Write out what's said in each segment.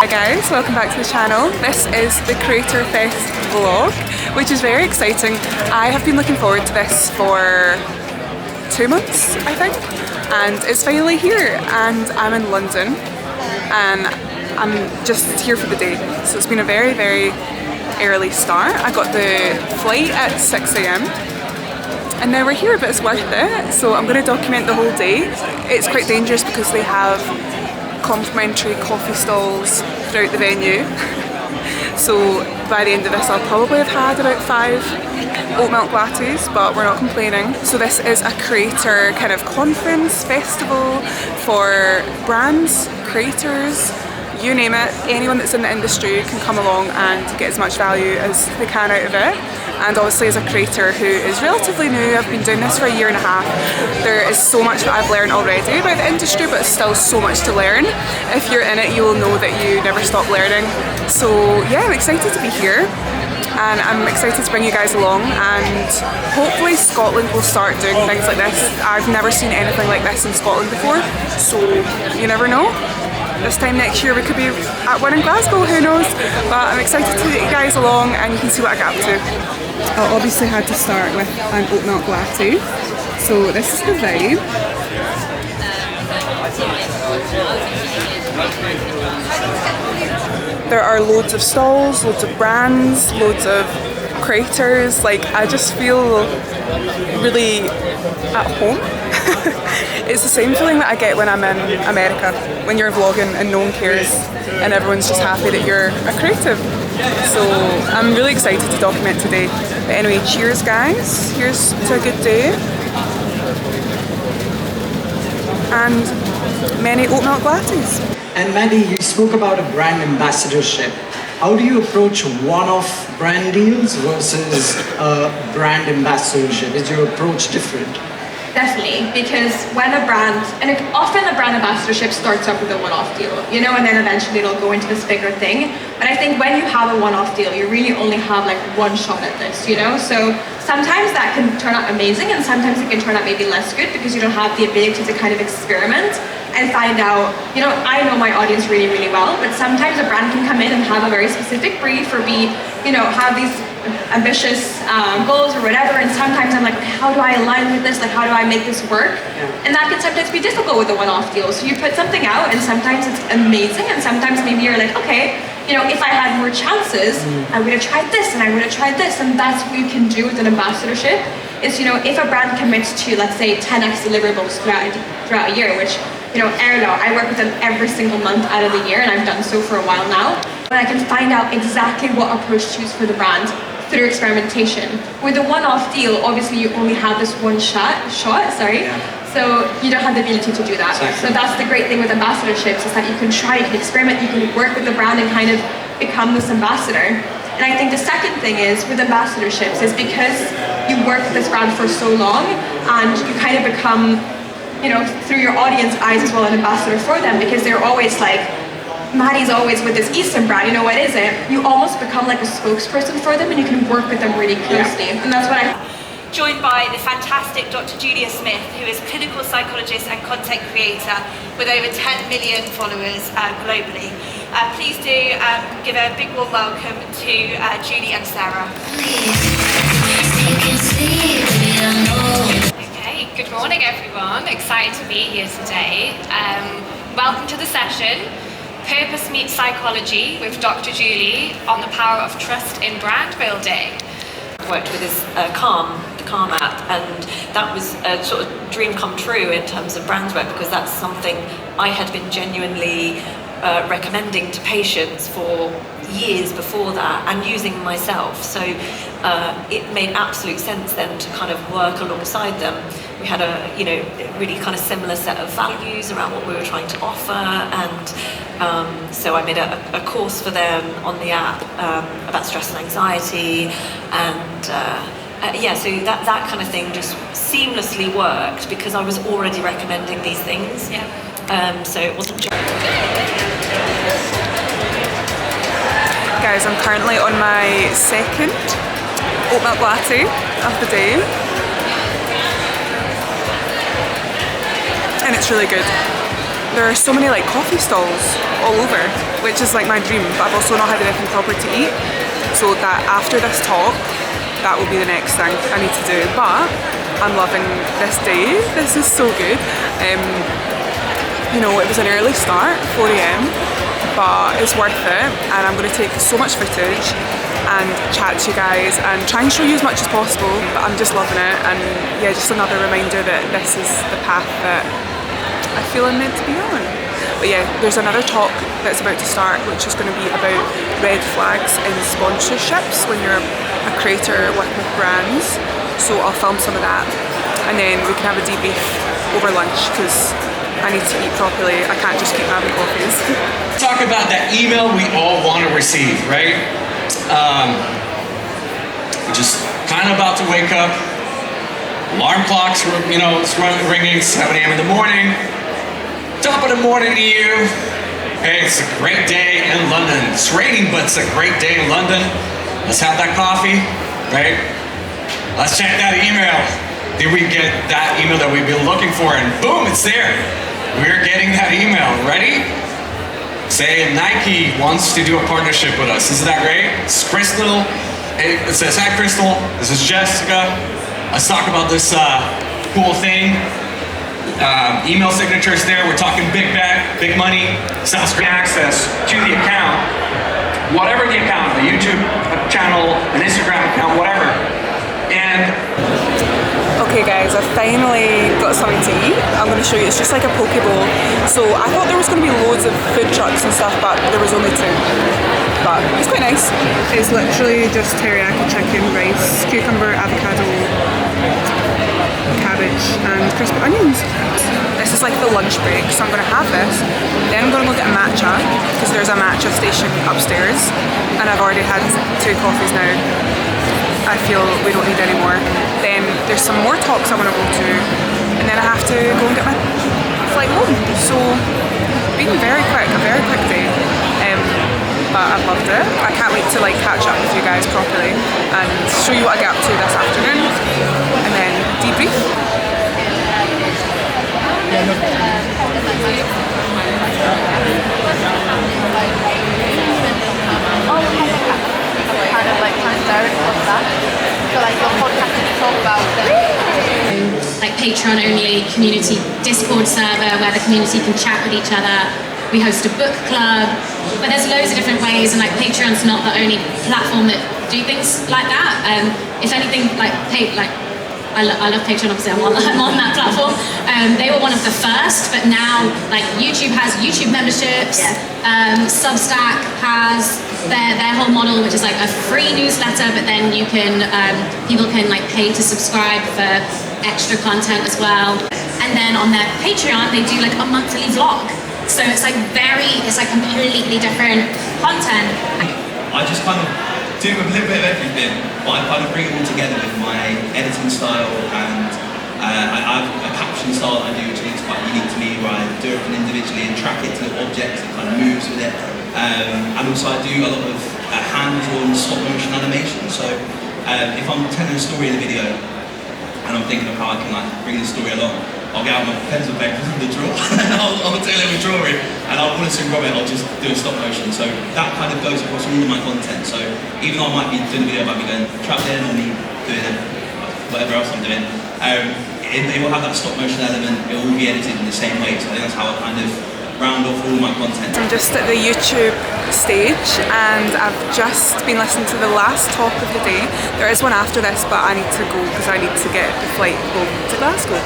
guys, welcome back to the channel. This is the Creatorfest vlog, which is very exciting. I have been looking forward to this for 2 months, I think, and it's finally here, and I'm in London and I'm just here for the day. So it's been a very, very early start. I got the flight at 6 AM and now we're here, but it's worth it. So I'm going to document the whole day. It's quite dangerous because they have complimentary coffee stalls throughout the venue. So by the end of this I'll probably have had about 5 oat milk lattes, but we're not complaining. So this is a creator kind of conference, festival for brands, creators, you name it. Anyone that's in the industry can come along and get as much value as they can out of it. And obviously as a creator who is relatively new, I've been doing this for 1.5 years, there is so much that I've learned already about the industry, but still so much to learn. If you're in it, you will know that you never stop learning. So yeah, I'm excited to be here and I'm excited to bring you guys along, and hopefully Scotland will start doing things like this. I've never seen anything like this in Scotland before, so you never know. This time next year we could be at one in Glasgow, who knows? But I'm excited to take you guys along and you can see what I get up to. I obviously had to start with an oat milk latte. So this is the vibe. There are loads of stalls, loads of brands, loads of creators. Like, I just feel really at home. It's the same feeling that I get when I'm in America, when you're vlogging and no one cares and everyone's just happy that you're a creative. So I'm really excited to document today. But anyway, cheers guys, here's to a good day and many oat milk lattes. And Maddie, you spoke about a brand ambassadorship. How do you approach one-off brand deals versus a brand ambassadorship? Is your approach different? Definitely, because when a brand, and often a brand ambassadorship starts up with a one-off deal, you know, and then eventually it'll go into this bigger thing. But I think when you have a one-off deal, you really only have like one shot at this, you know? So sometimes that can turn out amazing and sometimes it can turn out maybe less good because you don't have the ability to kind of experiment and find out, you know, I know my audience really, really well, but sometimes a brand can come in and have a very specific brief or be, you know, have these ambitious goals or whatever, and sometimes I'm like, okay, how do I align with this? Like, how do I make this work? Yeah. And that can sometimes be difficult with a one-off deal. So you put something out and sometimes it's amazing and sometimes maybe you're like, okay, you know, if I had more chances, I would have tried this and I would have tried this. And that's what you can do with an ambassadorship is, you know, if a brand commits to, let's say, 10x deliverables throughout a year, which, you know, Erlo, I work with them every single month out of the year and I've done so for a while now. But I can find out exactly what approach to choose for the brand through experimentation. With a one-off deal, obviously you only have this one shot, so you don't have the ability to do that. Exactly. So that's the great thing with ambassadorships, is that you can try, you can experiment, you can work with the brand and kind of become this ambassador. And I think the second thing is, with ambassadorships, is because you work with this brand for so long and you kind of become, you know, through your audience eyes as well, an ambassador for them, because they're always like, Maddie's always with this Eastern brand, you know, what is it? You almost become like a spokesperson for them and you can work with them really closely. Yeah. And that's what I... Joined by the fantastic Dr. Julia Smith, who is clinical psychologist and content creator with over 10 million followers globally. Please do give a big warm welcome to Julie and Sarah. Okay, good morning everyone. Excited to be here today. Welcome to the session. Purpose Meets Psychology with Dr. Julie on the power of trust in brand building. Worked with this Calm app, and that was a sort of dream come true in terms of brands work, because that's something I had been genuinely recommending to patients for years before that and using myself. So it made absolute sense then to kind of work alongside them. We had a, you know, really kind of similar set of values around what we were trying to offer, and so I made a course for them on the app about stress and anxiety, and yeah, so that kind of thing just seamlessly worked because I was already recommending these things. Yeah. So it wasn't just... Guys, I'm currently on my second oat milk latte of the day and it's really good. there are so many like coffee stalls all over, which is like my dream, but I've also not had anything proper to eat. So that after this talk, that will be the next thing I need to do. But I'm loving this day. This is so good. You know, it was an early start, 4 AM, but it's worth it, and I'm going to take so much footage and chat to you guys and try and show you as much as possible, but I'm just loving it. And yeah, just another reminder that this is the path that I feel I'm meant to be on. But yeah, there's another talk that's about to start, which is going to be about red flags in sponsorships when you're a creator working with brands. So I'll film some of that, and then we can have a debrief over lunch, because I need to eat properly. I can't just keep having coffees. Talk about that email we all want to receive, right? We're just kind of about to wake up. Alarm clocks, you know, it's ringing 7 AM in the morning. Top of the morning to you. Hey, it's a great day in London. It's raining, but it's a great day in London. Let's have that coffee, right? Let's check that email. Did we get that email that we've been looking for? And boom, it's there. We're getting that email. Ready? Say Nike wants to do a partnership with us. Isn't that great? It's Crystal. It says, hi Crystal, this is Jessica. Let's talk about this cool thing. Email signatures there. We're talking big bag, big money. Sounds great. Access to the account. Whatever the account, the YouTube channel, an Instagram account, whatever. And okay guys, I finally got something to eat. I'm going to show you. It's just like a poke bowl. So I thought there was going to be loads of food trucks and stuff, but there was only 2. But it's quite nice. It's literally just teriyaki chicken, rice, cucumber, avocado, cabbage and crispy onions. This is like the lunch break, so I'm going to have this. Then I'm going to go get a matcha, because there's a matcha station upstairs, and I've already had 2 coffees now. I feel we don't need any more. Then there's some more talks I want to go to, and then I have to go and get my flight home. So it's been very quick, a very quick day. But I've loved it. I can't wait to like catch up with you guys properly and show you what I get up to this afternoon, and then debrief. Kind of like transparent of that. So like your podcast is talk about like Patreon only community Discord server where the community can chat with each other. We host a book club, but there's loads of different ways, and like Patreon's not the only platform that do things like that. If anything, like I love Patreon, obviously I'm on that platform. They were one of the first, but now like YouTube has YouTube memberships. Substack has their whole model, which is like a free newsletter, but then you can people can like pay to subscribe for extra content as well. And then on their Patreon, they do like a monthly vlog. So it's like completely different content. I just kind of do a little bit of everything, but I kind of bring it all together with my editing style, and I have a caption style that I do, which is quite unique to me, where I do everything individually and track it to objects and kind of moves with it. And also I do a lot of hand-drawn stop motion animation. So if I'm telling a story in a video and I'm thinking of how I can like bring the story along, I'll get out my pencil paper and the draw, and I'll do a little drawing, and I'll want to rub it, I'll just do a stop motion. So that kind of goes across all of my content. So even though I might be doing a video about me going travelling or me doing whatever else I'm doing, it will have that stop motion element. It will be edited in the same way. So I think that's how I kind of round off all my content. I'm just at the YouTube stage, and I've just been listening to the last talk of the day. There is one after this, but I need to go because I need to get the flight home to Glasgow.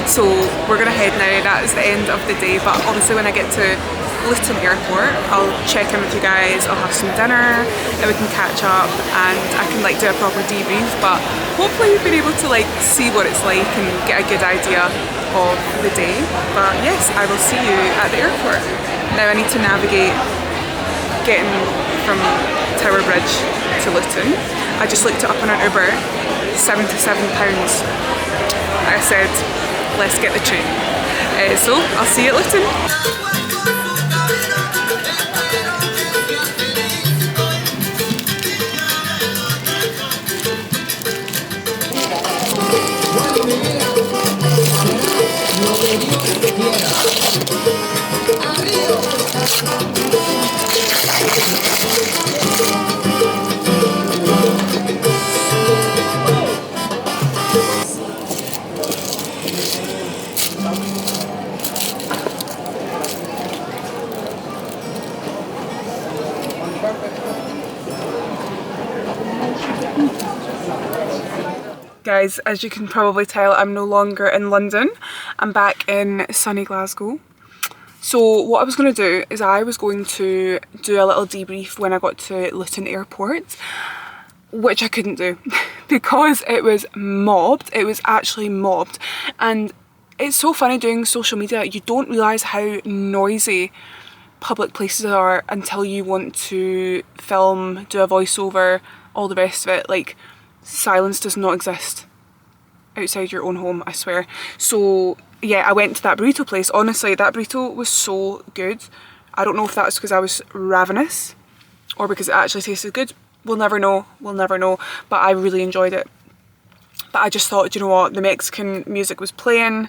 So we're going to head now. That is the end of the day, but obviously when I get to Luton Airport, I'll check in with you guys, I'll have some dinner, then we can catch up and I can like do a proper debrief, but hopefully you've been able to like see what it's like and get a good idea of the day. But yes, I will see you at the airport. Now I need to navigate getting from Tower Bridge to Luton. I just looked it up on an Uber, £77. I said, let's get the train. So I'll see you at Luton. No me digas que quieras. Guys, as you can probably tell, I'm no longer in London. I'm back in sunny Glasgow. So what I was going to do is I was going to do a little debrief when I got to Luton Airport, which I couldn't do because it was mobbed. It was actually mobbed. And it's so funny doing social media. You don't realise how noisy public places are until you want to film, do a voiceover, all the rest of it. Like, silence does not exist outside your own home, I swear. So yeah, I went to that burrito place. Honestly, that burrito was so good. I don't know if that's because I was ravenous or because it actually tasted good. We'll never know, but I really enjoyed it. But I just thought, you know what, the Mexican music was playing,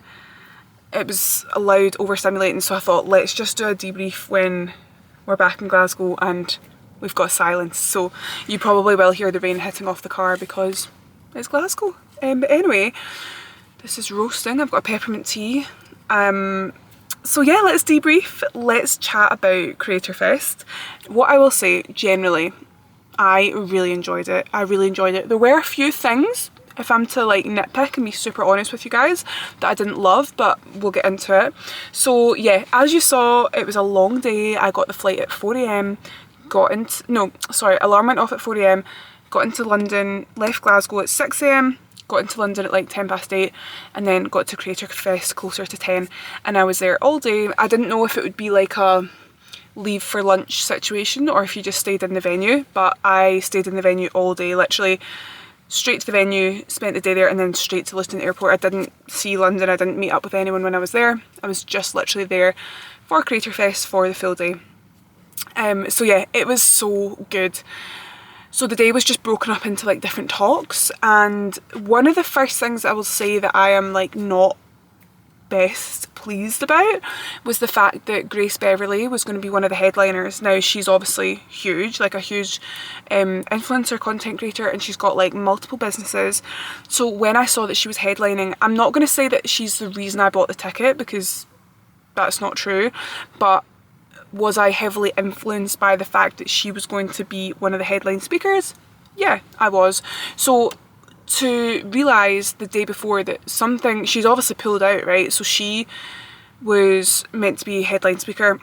it was loud, overstimulating, so I thought let's just do a debrief when we're back in Glasgow and we've got silence. So you probably will hear the rain hitting off the car because it's Glasgow. But anyway, this is roasting. I've got a peppermint tea. So yeah, let's debrief. Let's chat about Creatorfest. What I will say, generally, I really enjoyed it. There were a few things, if I'm to like nitpick and be super honest with you guys, that I didn't love, but we'll get into it. So yeah, as you saw, it was a long day. I got the flight at 4 AM, alarm went off at 4 AM, got into London, left Glasgow at 6 AM, got into London at like 8:10, and then got to Creatorfest closer to 10, and I was there all day. I didn't know if it would be like a leave for lunch situation or if you just stayed in the venue, but I stayed in the venue all day, literally straight to the venue, spent the day there, and then straight to Luton Airport. I didn't see London, I didn't meet up with anyone when I was there. I was just literally there for Creatorfest for the full day. So yeah, it was so good. So the day was just broken up into like different talks, and one of the first things I will say that I am like not best pleased about was the fact that Grace Beverley was going to be one of the headliners. Now she's obviously huge, like a huge influencer, content creator, and she's got like multiple businesses. So when I saw that she was headlining, I'm not going to say that she's the reason I bought the ticket because that's not true, but was I heavily influenced by the fact that she was going to be one of the headline speakers? Yeah, I was. So to realise the day before that she's obviously pulled out, right? So she was meant to be headline speaker,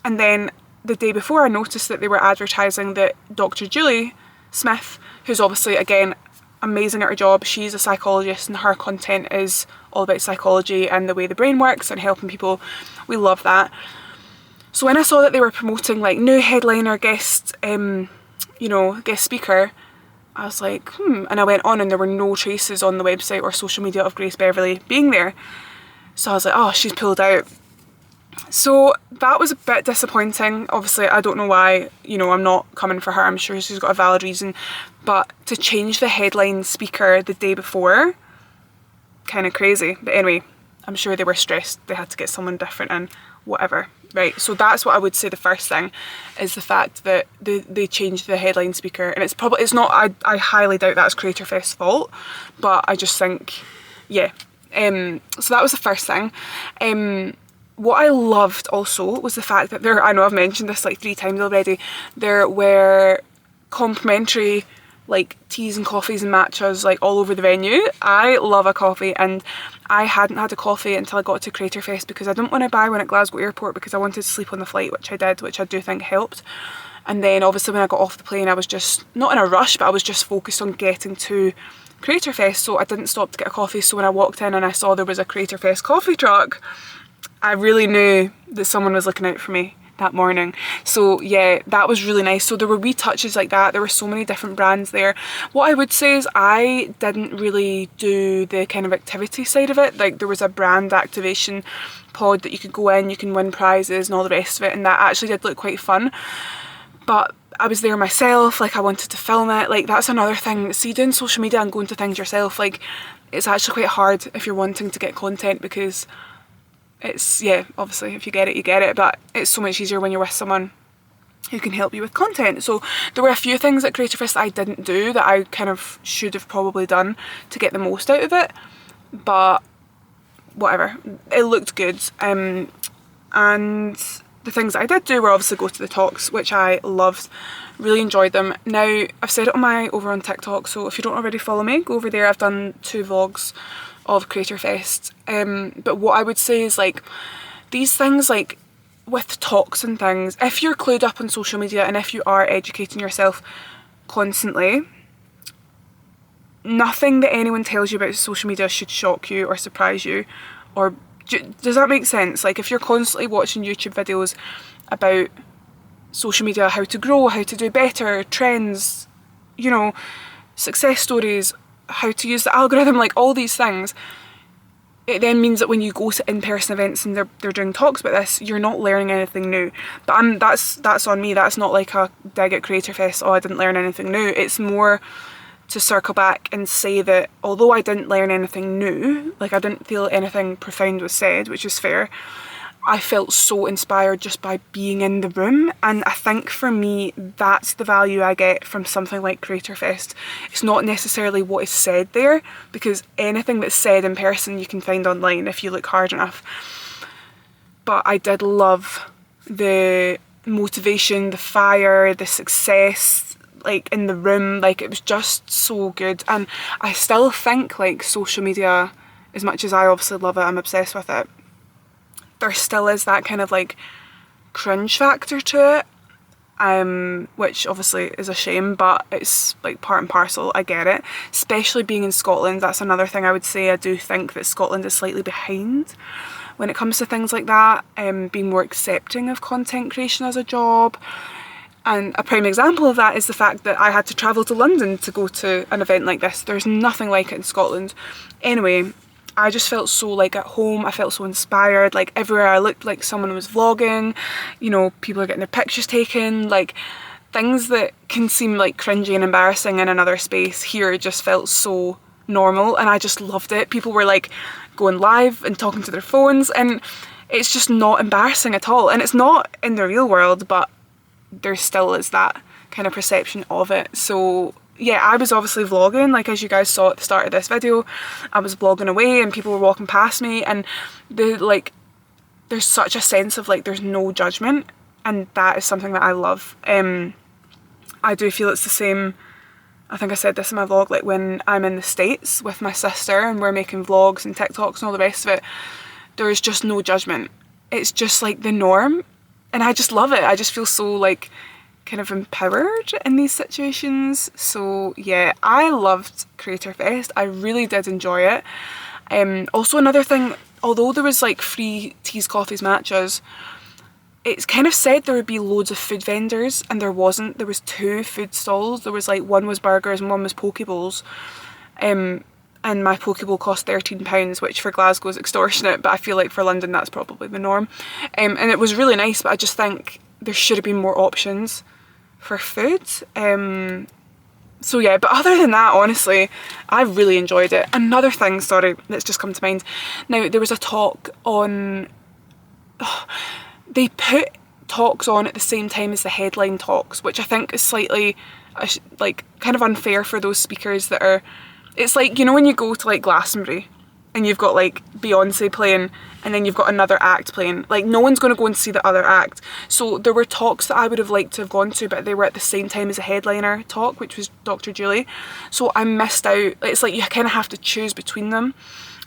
and then the day before I noticed that they were advertising that Dr. Julie Smith, who's obviously, again, amazing at her job, she's a psychologist and her content is all about psychology and the way the brain works and helping people. We love that. So when I saw that they were promoting like new headliner guest speaker, I was like, and I went on and there were no traces on the website or social media of Grace Beverley being there. So I was like, oh, she's pulled out. So that was a bit disappointing. Obviously, I don't know why, I'm not coming for her. I'm sure she's got a valid reason. But to change the headline speaker the day before, kind of crazy. But anyway, I'm sure they were stressed. They had to get someone different and whatever. Right, so that's what I would say the first thing is the fact that they changed the headline speaker, and it's not, I highly doubt that's Creatorfest's fault, but I just think, yeah. So that was the first thing. What I loved also was the fact that I know I've mentioned this like 3 times already, there were complimentary like teas and coffees and matchas like all over the venue. I love a coffee, and I hadn't had a coffee until I got to Creatorfest because I didn't want to buy one at Glasgow Airport because I wanted to sleep on the flight, which I did, which I do think helped. And then obviously when I got off the plane, I was just not in a rush, but I was just focused on getting to Creatorfest, so I didn't stop to get a coffee. So when I walked in and I saw there was a Creatorfest coffee truck, I really knew that someone was looking out for me that morning. So yeah, that was really nice. So there were wee touches like that. There were so many different brands there. What I would say is I didn't really do the kind of activity side of it. Like there was a brand activation pod that you could go in, you can win prizes and all the rest of it, and that actually did look quite fun. But I was there myself, like I wanted to film it. Like that's another thing. See, doing social media and going to things yourself, like it's actually quite hard if you're wanting to get content because it's, yeah, obviously if you get it, you get it, but it's so much easier when you're with someone who can help you with content. So there were a few things at Creatorfest I didn't do that I kind of should have probably done to get the most out of it, but whatever, it looked good. And the things that I did do were obviously go to the talks, which I loved, really enjoyed them. Now, I've said it over on TikTok, so if you don't already follow me, go over there. I've done 2 vlogs of Creatorfest. But what I would say is like, these things like with talks and things, if you're clued up on social media and if you are educating yourself constantly, nothing that anyone tells you about social media should shock you or surprise you, or does that make sense? Like if you're constantly watching YouTube videos about social media, how to grow, how to do better, trends, you know, success stories, how to use the algorithm, like all these things, it then means that when you go to in-person events and they're doing talks about this, you're not learning anything new. But that's on me. That's not like a dig at Creatorfest, oh I didn't learn anything new. It's more to circle back and say that although I didn't learn anything new, like I didn't feel anything profound was said, which is fair, I felt so inspired just by being in the room. And I think for me, that's the value I get from something like Creatorfest. It's not necessarily what is said there, because anything that's said in person you can find online if you look hard enough. But I did love the motivation, the fire, the success, like in the room, like it was just so good. And I still think like social media, as much as I obviously love it, I'm obsessed with it, there still is that kind of like cringe factor to it, which obviously is a shame, but it's like part and parcel. I get it, especially being in Scotland. That's another thing I would say. I do think that Scotland is slightly behind when it comes to things like that, being more accepting of content creation as a job. And a prime example of that is the fact that I had to travel to London to go to an event like this. There's nothing like it in Scotland. Anyway, I just felt so like at home. I felt so inspired. Like everywhere I looked, like someone was vlogging, you know, people are getting their pictures taken, like things that can seem like cringy and embarrassing in another space here just felt so normal, and I just loved it. People were like going live and talking to their phones, and it's just not embarrassing at all. And it's not in the real world, but there still is that kind of perception of it. So yeah, I was obviously vlogging, like as you guys saw at the start of this video, I was vlogging away and people were walking past me, and there's such a sense of like there's no judgment, and that is something that I love. I do feel it's the same, I think I said this in my vlog, like when I'm in the States with my sister and we're making vlogs and TikToks and all the rest of it, there is just no judgment. It's just like the norm. And I just love it. I just feel so like kind of empowered in these situations. So yeah, I loved Creatorfest. I really did enjoy it. Also another thing, although there was like free teas, coffees, matchas, it's kind of said there would be loads of food vendors, and there wasn't. There was 2 food stalls. There was like, one was burgers and one was poke bowls. And my poke bowl cost £13, which for Glasgow is extortionate, but I feel like for London that's probably the norm. And it was really nice, but I just think there should have been more options for food. So yeah, but other than that, honestly, I really enjoyed it. Another thing, sorry, that's just come to mind. Now, there was a talk on... they put talks on at the same time as the headline talks, which I think is slightly, like, kind of unfair for those speakers that are... It's like, you know when you go to like Glastonbury and you've got like Beyonce playing and then you've got another act playing, like no one's going to go and see the other act. So there were talks that I would have liked to have gone to, but they were at the same time as a headliner talk, which was Dr. Julie. So I missed out. It's like you kind of have to choose between them.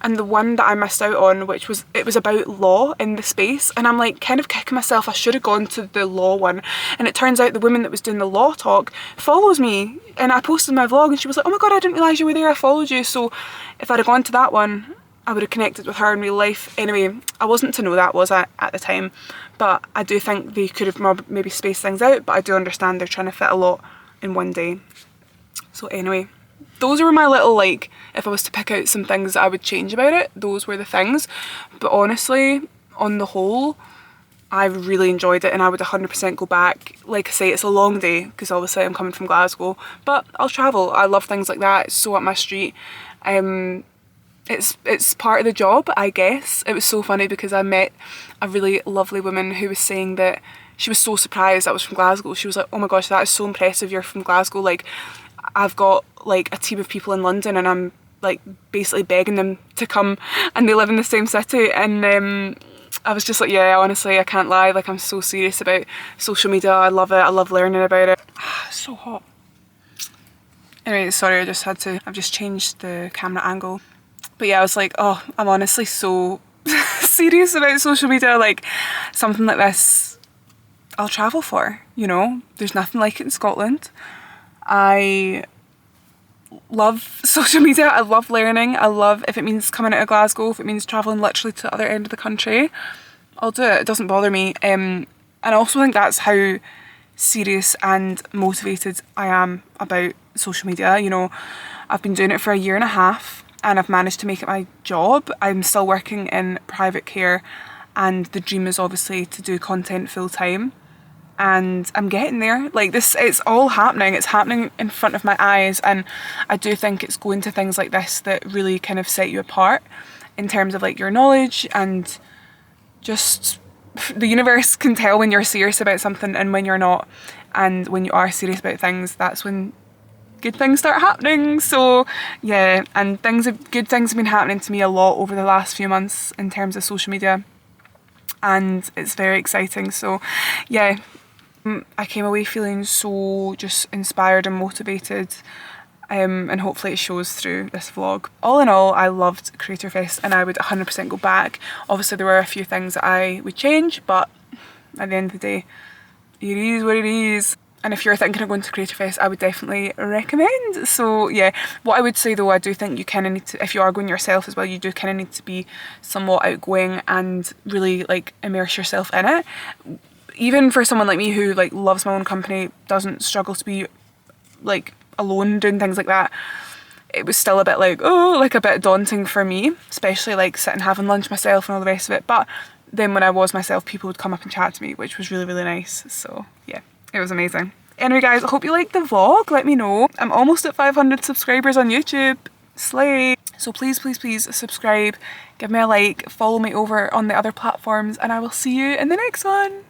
And the one that I missed out on, it was about law in the space, and I'm like kind of kicking myself. I should have gone to the law one. And it turns out the woman that was doing the law talk follows me, and I posted my vlog and she was like, oh my god, I didn't realise you were there, I followed you. So if I'd have gone to that one, I would have connected with her in real life. Anyway, I wasn't to know that, was I, at the time? But I do think they could have maybe spaced things out, but I do understand they're trying to fit a lot in one day. So anyway, those were my little, like, if I was to pick out some things that I would change about it, those were the things. But honestly, on the whole, I really enjoyed it, and I would 100% go back. Like I say, it's a long day, because obviously I'm coming from Glasgow, but I'll travel. I love things like that. It's so up my street. It's part of the job, I guess. It was so funny because I met a really lovely woman who was saying that she was so surprised I was from Glasgow. She was like, oh my gosh, that is so impressive, you're from Glasgow. Like, I've got like a team of people in London and I'm like basically begging them to come, and they live in the same city. And I was just like, yeah, honestly, I can't lie, like I'm so serious about social media. I love it, I love learning about it. It's so hot. Anyway, sorry, I've just changed the camera angle. But yeah, I was like, oh, I'm honestly so serious about social media. Like, something like this, I'll travel for, you know? There's nothing like it in Scotland. I love social media, I love learning, I love if it means coming out of Glasgow, if it means travelling literally to the other end of the country, I'll do it, it doesn't bother me. And I also think that's how serious and motivated I am about social media. You know, I've been doing it for a year and a half and I've managed to make it my job. I'm still working in private care and the dream is obviously to do content full time. And I'm getting there. Like this, it's all happening. It's happening in front of my eyes. And I do think it's going to things like this that really kind of set you apart in terms of like your knowledge, and just the universe can tell when you're serious about something and when you're not. And when you are serious about things, that's when good things start happening. So yeah, and good things have been happening to me a lot over the last few months in terms of social media. And it's very exciting. So yeah. I came away feeling so just inspired and motivated, and hopefully it shows through this vlog. All in all, I loved Creatorfest and I would 100% go back. Obviously there were a few things that I would change, but at the end of the day, it is what it is. And if you're thinking of going to Creatorfest, I would definitely recommend. So yeah, what I would say though, I do think you kind of need to, if you are going yourself as well, you do kind of need to be somewhat outgoing and really like immerse yourself in it. Even for someone like me who like loves my own company, doesn't struggle to be like alone doing things like that, it was still a bit like, oh, like a bit daunting for me, especially like sitting having lunch myself and all the rest of it. But then when I was myself, people would come up and chat to me, which was really, really nice. So yeah, it was amazing. Anyway guys, I hope you liked the vlog. Let me know. I'm almost at 500 subscribers on YouTube. Slay. So please, please, please subscribe, give me a like, follow me over on the other platforms, and I will see you in the next one.